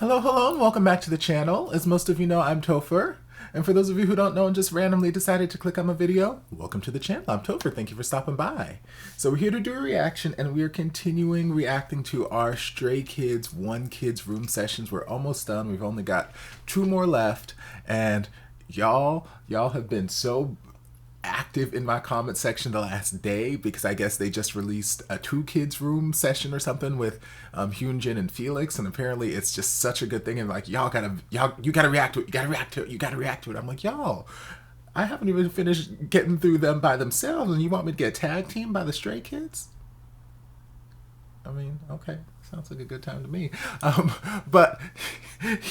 Hello, hello, and welcome back to the channel. As most of you know, I'm Topher. And for those of you who don't know and just randomly decided to click on my video, welcome to the channel. I'm Topher. Thank you for stopping by. So we're here to do a reaction, and we are continuing reacting to our Stray Kids One Kids Room sessions. We're almost done. We've only got 2 more left, and y'all have been so active in my comment section the last day because I guess they just released a 2 kids room session or something with Hyunjin and Felix, and apparently it's just such a good thing, and like you gotta react to it, you gotta react to it. I'm like, y'all, I haven't even finished getting through them by themselves, and you want me to get tag team by the Stray Kids? I mean, okay, sounds like a good time to me. But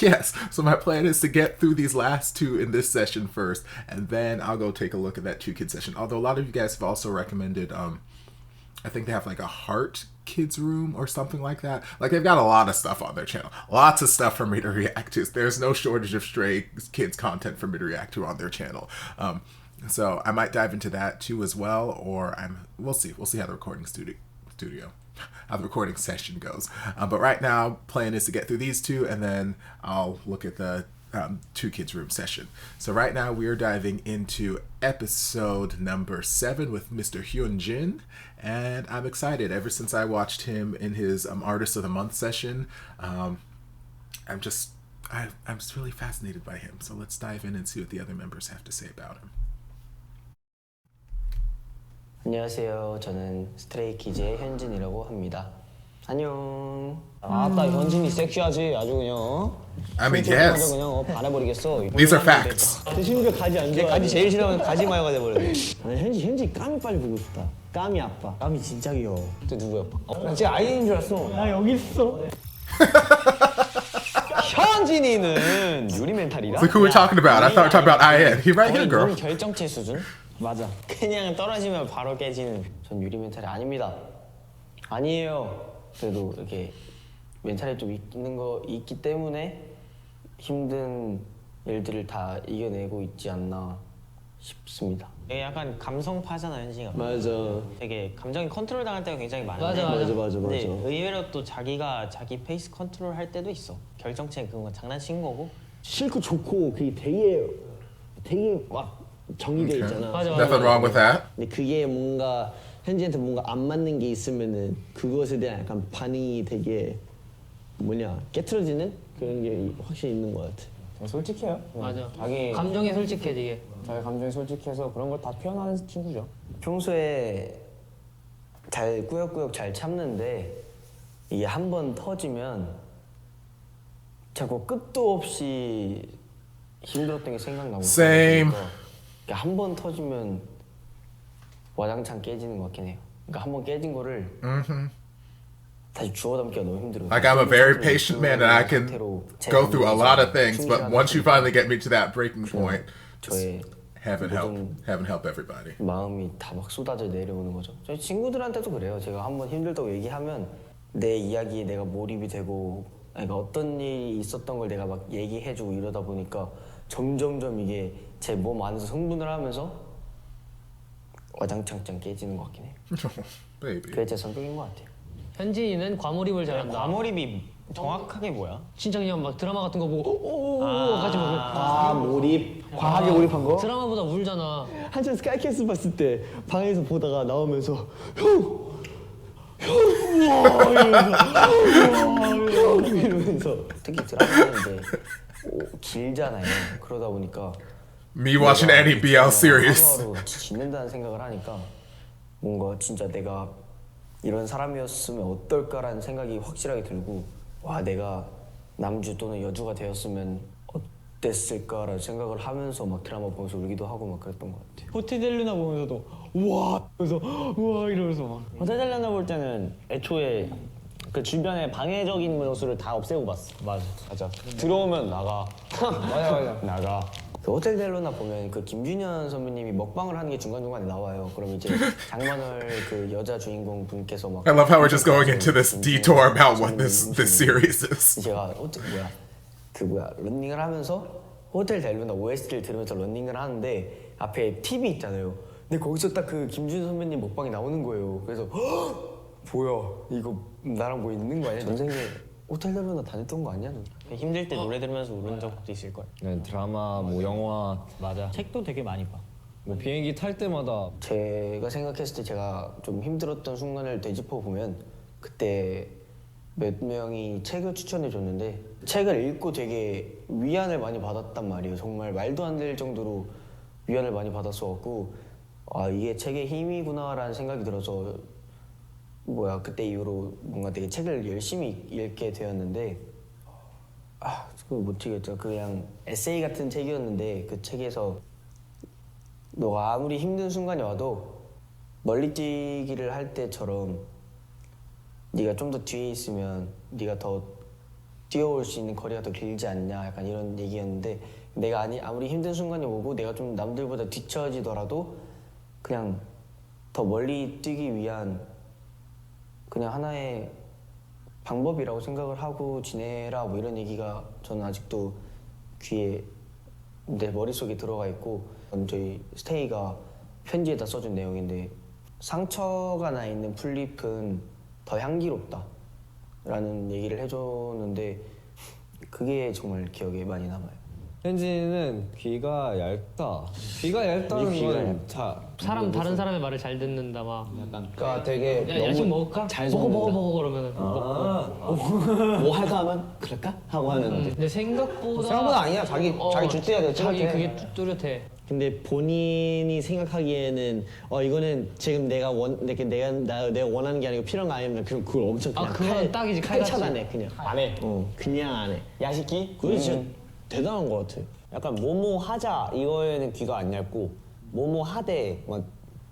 yes, so my plan is to get through these last 2 in this session first, and then I'll go take a look at that 2 kid session. Although a lot of you guys have also recommended, I think they have like a heart kids room or something like that. Like they've got a lot of stuff on their channel. Lots of stuff for me to react to. There's no shortage of Stray Kids content for me to react to on their channel. So I might dive into that too as well, or we'll see how the recording how the recording session goes. But right now, plan is to get through these 2, and then I'll look at the 2 kids room session. So right now we are diving into episode number 7 with Mr. Hyunjin, and I'm excited. Ever since I watched him in his Artist of the Month session, I'm just really fascinated by him. So let's dive in and see what the other members have to say about him. 안녕하세요. 저는 스트레이 키즈의 현진이라고 합니다. 안녕. 아따 현진이 섹시하지 아주 그냥. I mean, yes. 그냥 반해버리겠어. These are facts. 심지어 가지 안 좋아. 가지 제일 싫어하는 가지 마요가 돼버렸네. 나는 현진 까미 빨리 보고 싶다. 까미 아빠. 까미 진짜 귀여워. 또 누구야? 나 진짜 아이인 줄 알았어. 나 여기 있어. 현진이는 유리 멘탈이라. Look who we're talking about. I thought we were talking about IN. He right here, girl. 결정체 수준? 맞아. 그냥 떨어지면 바로 깨지는. 전 유리 멘탈이 아닙니다. 아니에요. 그래도 이렇게 멘탈이 좀 있기 때문에 힘든 일들을 다 이겨내고 있지 않나 싶습니다. 되게 약간 감성파잖아, 현진이가. 맞아. 되게 감정이 컨트롤 당할 때가 굉장히 많은데. 맞아. 근데 의외로 또 자기가 자기 페이스 컨트롤 할 때도 있어. 결정체 그런 거 장난친 거고. 싫고 좋고 그게 되게 막 정리돼 있잖아. 맞아. Nothing wrong with that. 근데 그게 뭔가 현지한테 뭔가 안 맞는 게 있으면은 그것에 대한 약간 반응이 되게 깨트려지는 그런 게 확실히 있는 것 같아. 솔직해요. 맞아. 자기 감정에 솔직해 되게. 자기 감정이 솔직해서 그런 걸 다 표현하는 친구죠. 평소에 잘 꾸역꾸역 잘 참는데 이게 한 번 터지면 자꾸 끝도 없이 힘들었던 게 생각나고. Same. 한 번 터지면 와장창 깨지는 것 같긴 해요. 그러니까 한 번 깨진 거를 다시 주워 담기가 너무 힘들어요. Like I'm a very patient man, and I can go through a lot of things, but once you finally get me to that breaking point, 저의 heaven help everybody. 마음이 다 막 쏟아져 내려오는 거죠. 저희 친구들한테도 그래요. 제가 한번 힘들다고 얘기하면 내 이야기에 내가 몰입이 되고, 그러니까 어떤 일이 있었던 걸 내가 막 얘기해주고 이러다 보니까 점점점 이게 제 몸 안에서 흥분을 하면서 와장창창 깨지는 것 같긴 해요. Baby. 그게 제 성격인 것 같아요. 현진이는 과몰입을 잘한다. 과몰입이 정확하게 뭐야? 진짜 그냥 막 드라마 같은 거 보고 오오오 같이 막 몰입? 과하게 몰입한 거? 드라마보다 울잖아. 한참 스카이캐슬 봤을 때 방에서 보다가 나오면서 이러면서 특히 드라마는 이제 길잖아요. 그러다 보니까 Me watching any BL series. 하루하루 짓는다는 생각을 하니까 뭔가 진짜 내가 이런 사람이었으면 어떨까라는 생각이 확실하게 들고, 와 내가 남주 또는 여주가 되었으면 어땠을까라는 생각을 하면서 막 드라마 보면서 울기도 하고 막 그랬던 것 같아요. 호텔 델루나 보면서도 우와 그래서 우와 이러면서 막. 호텔 델루나 볼 때는 애초에 그 주변의 방해적인 요소를 다 없애고 봤어. 맞아. 들어오면 나가. 맞아. 나가. 그 호텔 델루나 보면 그 김준현 선배님이 먹방을 하는 게 중간중간에 나와요. 그럼 이제 장만월 그 여자 주인공 분께서 막 I love how we're just going into this detour about what this series is. 제가 런닝을 하면서 호텔 델루나 OST를 들으면서 런닝을 하는데 앞에 TV 있잖아요. 근데 거기서 딱 그 김준현 선배님 먹방이 나오는 거예요. 그래서 뭐야 이거 나랑 뭐 있는 거 아니야? 전생에 호텔 델루나 다녔던 거 아니야? 너? 힘들 때 노래 들으면서 울은 적도 있을 거야. 네, 드라마, 뭐 영화, 맞아. 책도 되게 많이 봐. 뭐 비행기 탈 때마다 제가 생각했을 때 제가 좀 힘들었던 순간을 되짚어 보면 그때 몇 명이 책을 추천해 줬는데 책을 읽고 되게 위안을 많이 받았단 말이에요. 정말 말도 안 될 정도로 위안을 많이 받았어갖고 아 이게 책의 힘이구나라는 생각이 들어서 뭐야 그때 이후로 뭔가 되게 책을 열심히 읽게 되었는데 아 그거 못 치겠죠. 그냥 에세이 같은 책이었는데 그 책에서 너가 아무리 힘든 순간이 와도 멀리 뛰기를 할 때처럼 네가 좀 더 뒤에 있으면 네가 더 뛰어올 수 있는 거리가 더 길지 않냐 약간 이런 얘기였는데 내가 아무리 힘든 순간이 오고 내가 좀 남들보다 뒤처지더라도 그냥 더 멀리 뛰기 위한 그냥 하나의 방법이라고 생각을 하고 지내라 뭐 이런 얘기가 저는 아직도 귀에 내 머릿속에 들어가 있고 저희 스테이가 편지에다 써준 내용인데 상처가 나 있는 풀잎은 더 향기롭다 라는 얘기를 해줬는데 그게 정말 기억에 많이 남아요. 현진이는 귀가 얇다. 귀가 얇다는 건 다른 사람의 말을 잘 듣는다 막. 그러니까 되게 야, 야식 먹을까? 잘 먹어 먹는다. 그러면은 뭐 할까 하면 그럴까? 하고 하는데 근데 생각보다 아니야. 자기 줄 때야 돼. 자기 그게 뚜렷해. 근데 본인이 생각하기에는 이거는 지금 내가 원하는 게 아니고 필요한 거 아니면 그걸 엄청 그냥 그건 딱이지, 칼 칼같이. 차단해 그냥 안 해. 그냥 안 해. 야식기? 그게 진짜 대단한 거 같아. 약간 뭐뭐 하자 이거에는 귀가 안 얇고 뭐뭐 하되 막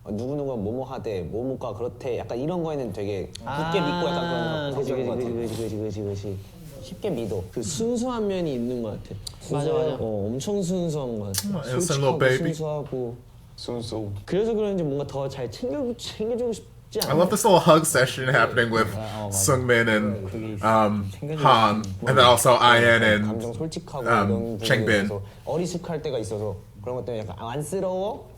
누구누가 뭐뭐 하되 뭐뭐가 그렇대 약간 이런 거에는 되게 굳게 믿고 약간 그런 거 그지. 쉽게 믿어. 그 순수한 면이 있는 것 같아. 맞아. 엄청 순수한 것 같아. innocent little baby. 순수하고. 순수. 그래서 그런지 뭔가 더 잘 챙겨주고 싶지 않아? I love this little hug session happening with Seungmin and Han, and then also Ian and 감정 솔직하고 이런 부분에 Changbin. 대해서 어리숙할 때가 있어서 그런 것 때문에 약간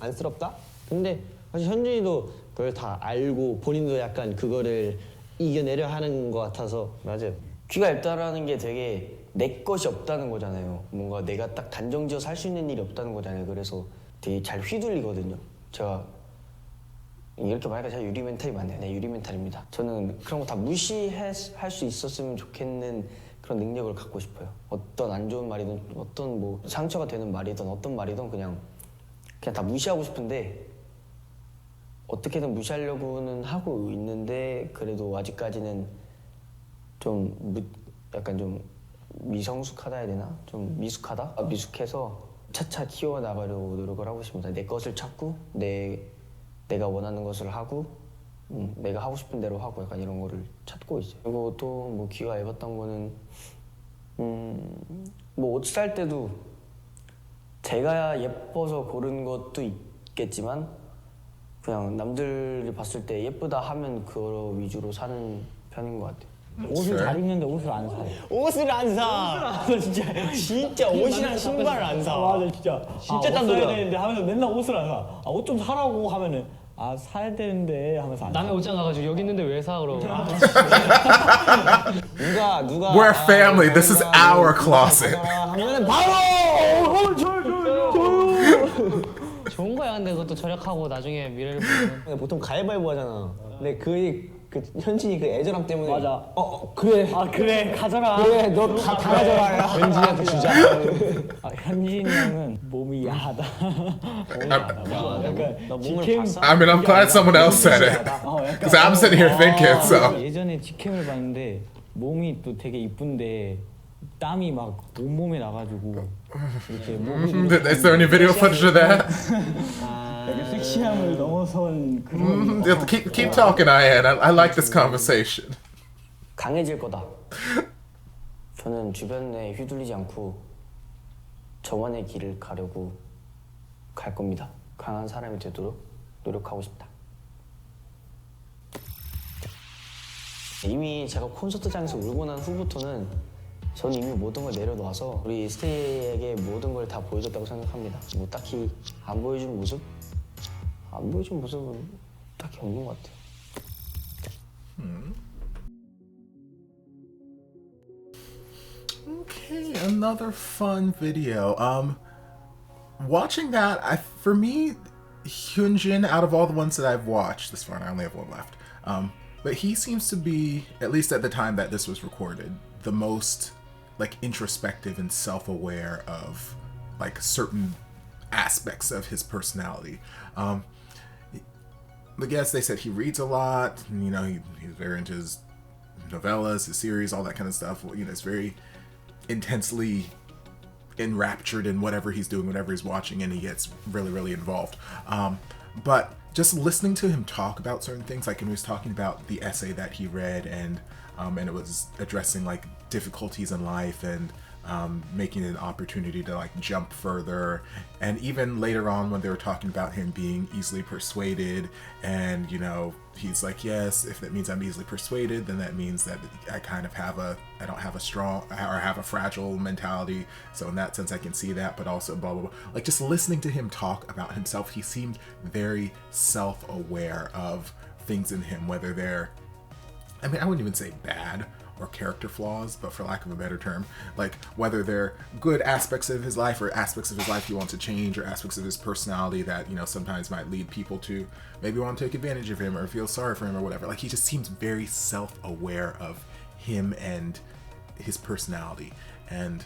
안쓰럽다. 근데 사실 현준이도 그걸 다 알고 본인도 약간 그거를 이겨내려 하는 것 같아서. 맞아요. 귀가 얇다라는 게 되게 내 것이 없다는 거잖아요. 뭔가 내가 딱 단정지어 살 수 있는 일이 없다는 거잖아요. 그래서 되게 잘 휘둘리거든요. 제가 이렇게 말하니까 제가 유리 멘탈이 맞네요. 네, 유리 멘탈입니다. 저는 그런 거 다 무시할 수 있었으면 좋겠는 그런 능력을 갖고 싶어요. 어떤 안 좋은 말이든 어떤 뭐 상처가 되는 말이든 어떤 말이든 그냥 다 무시하고 싶은데 어떻게든 무시하려고는 하고 있는데 그래도 아직까지는 약간 좀 미성숙하다 해야 되나? 좀 미숙하다? 미숙해서 차차 키워나가려고 노력을 하고 있습니다. 내 것을 찾고 내가 원하는 것을 하고 내가 하고 싶은 대로 하고 약간 이런 거를 찾고 있어요. 그리고 또 뭐 귀가 얇았던 거는 뭐 옷 살 때도 제가 예뻐서 고른 것도 있겠지만 그냥 남들이 봤을 때 예쁘다 하면 그거 위주로 사는 편인 것 같아요. 옷을 잘 입는데 옷을 안 사. 옷을 안 사. 진짜 옷이랑 신발을 안 사. 맞아 진짜. 진짜 옷 딴돌이야. 사야 되는데 하면서 맨날 옷을 안 사. 옷 좀 사라고 하면은 사야 되는데 하면서 안 사. 남의 옷장 가가지고 여기 있는데 왜 사 그러고. 누가 We're family. This is our closet. 하면은 바로 좋은 거야. 근데 그것도 절약하고 나중에 미래를 보면. 보통 가위바위보 하잖아. 근데 그 현진이 그 애절함 때문에 맞아. 그래. 그래 가져라. 그래 너 다 가져라. 현진이한테 주자. 현진이 형은 몸이 야하다. 약간 직캠. I mean, I'm glad someone else said it. Because I'm sitting here thinking, so. 예전에 직캠을 봤는데 몸이 또 되게 이쁜데 땀이 막 온몸에 나가지고 이렇게 몸이 Is there any video footage of that? 약간 섹시함을 넘어선 그런 Keep talking, Ian. I like this conversation. 강해질 거다. 저는 주변에 휘둘리지 않고 저만의 길을 가려고 갈 겁니다. 강한 사람이 되도록 노력하고 싶다. 이미 제가 콘서트장에서 울고 난 후부터는 저는 이미 모든 걸 내려놔서 우리 스테이에게 모든 걸 다 보여줬다고 생각합니다. 뭐 딱히 안 보여준 모습은 딱히 없는 것 같아요. another fun video. Watching that, for me, Hyunjin, out of all the ones that I've watched this far, and I only have one left, but he seems to be, at least at the time that this was recorded, the most like introspective and self-aware of like certain aspects of his personality. But yes, they said he reads a lot, and, you know, he's very into his novellas, his series, all that kind of stuff. You know, it's very intensely enraptured in whatever he's doing, whatever he's watching, and he gets really, really involved. But just listening to him talk about certain things, like when he was talking about the essay that he read, and it was addressing like difficulties in life and making it an opportunity to like jump further. And even later on when they were talking about him being easily persuaded, and you know, he's like, yes, if that means I'm easily persuaded, then that means that I kind of I don't have a strong, or have a fragile mentality, so in that sense I can see that, but also blah blah blah. Like, just listening to him talk about himself, he seemed very self-aware of things in him, whether they're, I mean, I wouldn't even say bad or character flaws, but for lack of a better term, like whether they're good aspects of his life or aspects of his life he wants to change, or aspects of his personality that, you know, sometimes might lead people to maybe want to take advantage of him or feel sorry for him or whatever. Like, he just seems very self-aware of him and his personality, and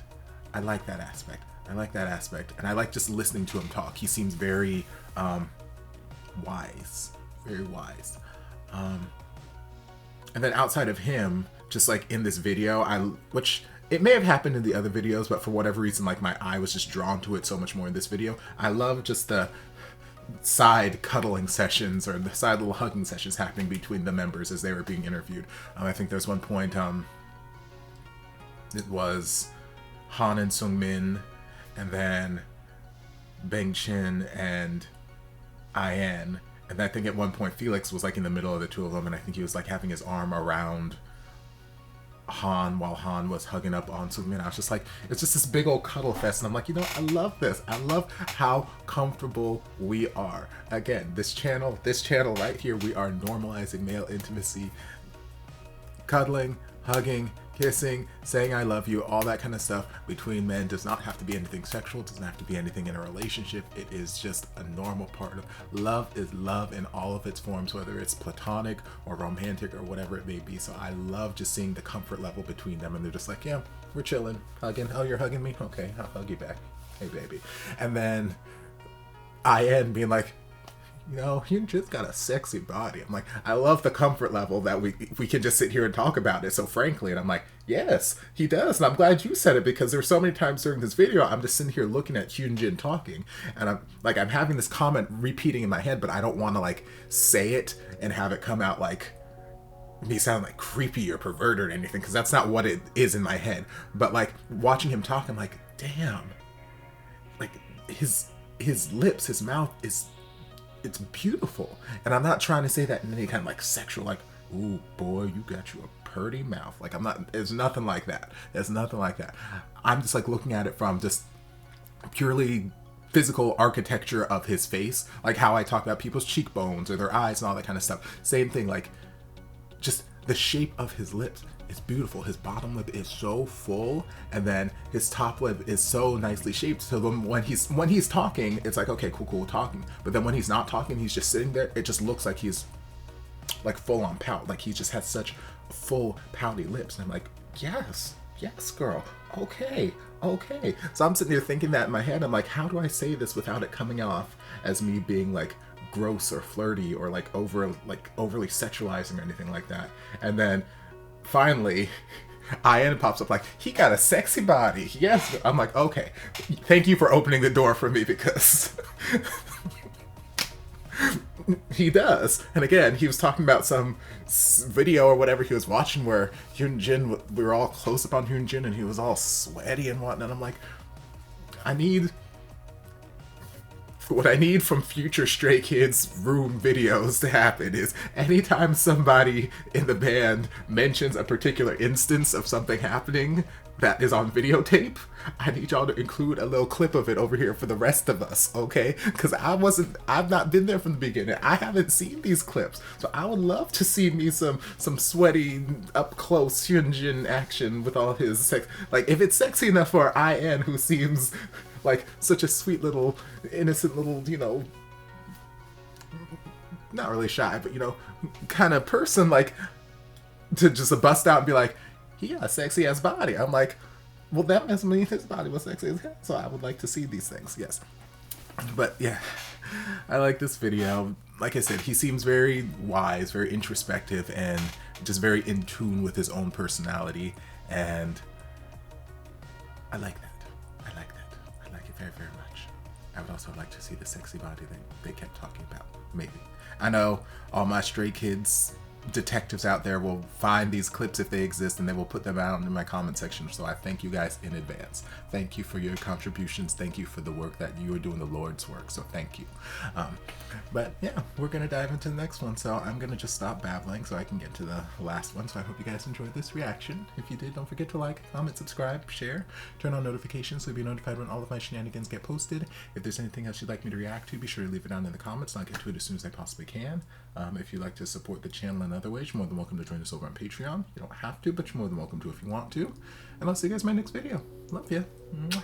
I like that aspect. I like that aspect, and I like just listening to him talk. He seems very wise, very wise. And then outside of him, just like in this video, which it may have happened in the other videos, but for whatever reason, like my eye was just drawn to it so much more in this video. I love just the side cuddling sessions, or the side little hugging sessions happening between the members as they were being interviewed. I think there's one point, it was Han and Seung-min, and then Bang Chin and IN. And I think at one point Felix was like in the middle of the two of them, and I think he was like having his arm around Han while Han was hugging up on Seungmin. I was just like, it's just this big old cuddle fest, and I'm like, you know, I love this. I love how comfortable we are. Again, this channel right here, we are normalizing male intimacy, cuddling, hugging, kissing, saying I love you, all that kind of stuff between men. Does not have to be anything sexual, doesn't have to be anything in a relationship. It is just a normal part of love. Is love in all of its forms, whether it's platonic or romantic or whatever it may be. So I love just seeing the comfort level between them, and they're just like, yeah, we're chilling, hugging. Oh, you're hugging me? Okay, I'll hug you back. Hey, baby. And then IN being like, you know, you just got a sexy body. I'm like, I love the comfort level that we can just sit here and talk about it so frankly. And I'm like, yes, he does. And I'm glad you said it, because there's so many times during this video I'm just sitting here looking at Hyunjin talking, and I'm having this comment repeating in my head, but I don't want to like say it and have it come out like me sound like creepy or perverted or anything, because that's not what it is in my head. But like watching him talk, I'm like, damn, like his lips, his mouth it's beautiful. And I'm not trying to say that in any kind of like sexual, like, ooh boy, you got you a purty mouth. Like, I'm not, there's nothing like that. There's nothing like that. I'm just like looking at it from just purely physical architecture of his face, like how I talk about people's cheekbones or their eyes and all that kind of stuff. Same thing, like just the shape of his lips is beautiful. His bottom lip is so full, and then his top lip is so nicely shaped. So then when he's talking, it's like, okay, cool talking. But then when he's not talking, he's just sitting there. It just looks like he's like full on pout. Like he just has such full pouty lips. And I'm like, yes, girl. Okay. So I'm sitting here thinking that in my head. I'm like, how do I say this without it coming off as me being like gross or flirty or like overly sexualizing or anything like that? And then finally IN pops up like, he got a sexy body. Yes. I'm like, okay, thank you for opening the door for me, because he does. And again, he was talking about some video or whatever he was watching where Hyunjin, we were all close up on Hyunjin and he was all sweaty and whatnot. I'm like, I need what I need from future Stray Kids room videos to happen is anytime somebody in the band mentions a particular instance of something happening that is on videotape, I need y'all to include a little clip of it over here for the rest of us, okay? Because I've not been there from the beginning. I haven't seen these clips. So I would love to see me some sweaty, up close Hyunjin action with all his sex. Like, if it's sexy enough for IN, who seems like such a sweet little, innocent little, you know, not really shy, but, you know, kind of person, like, to just bust out and be like, he got a sexy ass body. I'm like, well, that must mean his body was sexy as hell. So I would like to see these things, yes. But yeah, I like this video. Like I said, he seems very wise, very introspective, and just very in tune with his own personality. And I like that. I like that. I like it very, very much. I would also like to see the sexy body that they kept talking about. Maybe. I know all my Stray Kids detectives out there will find these clips if they exist, and they will put them out in my comment section. So I thank you guys in advance. Thank you for your contributions. Thank you for the work that you are doing, the Lord's work. So thank you. But yeah, we're gonna dive into the next one. So I'm gonna just stop babbling so I can get to the last one. So I hope you guys enjoyed this reaction. If you did, don't forget to like, comment, subscribe, share, turn on notifications so you'll be notified when all of my shenanigans get posted. If there's anything else you'd like me to react to, be sure to leave it down in the comments, and I'll get to it as soon as I possibly can. If you'd like to support the channel in other ways, you're more than welcome to join us over on Patreon. You don't have to, but you're more than welcome to if you want to. And I'll see you guys in my next video. Love ya. Mwah.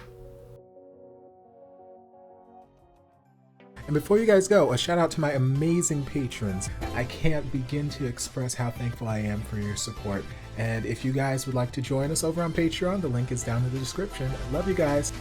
And before you guys go, a shout out to my amazing patrons. I can't begin to express how thankful I am for your support. And if you guys would like to join us over on Patreon, the link is down in the description. Love you guys.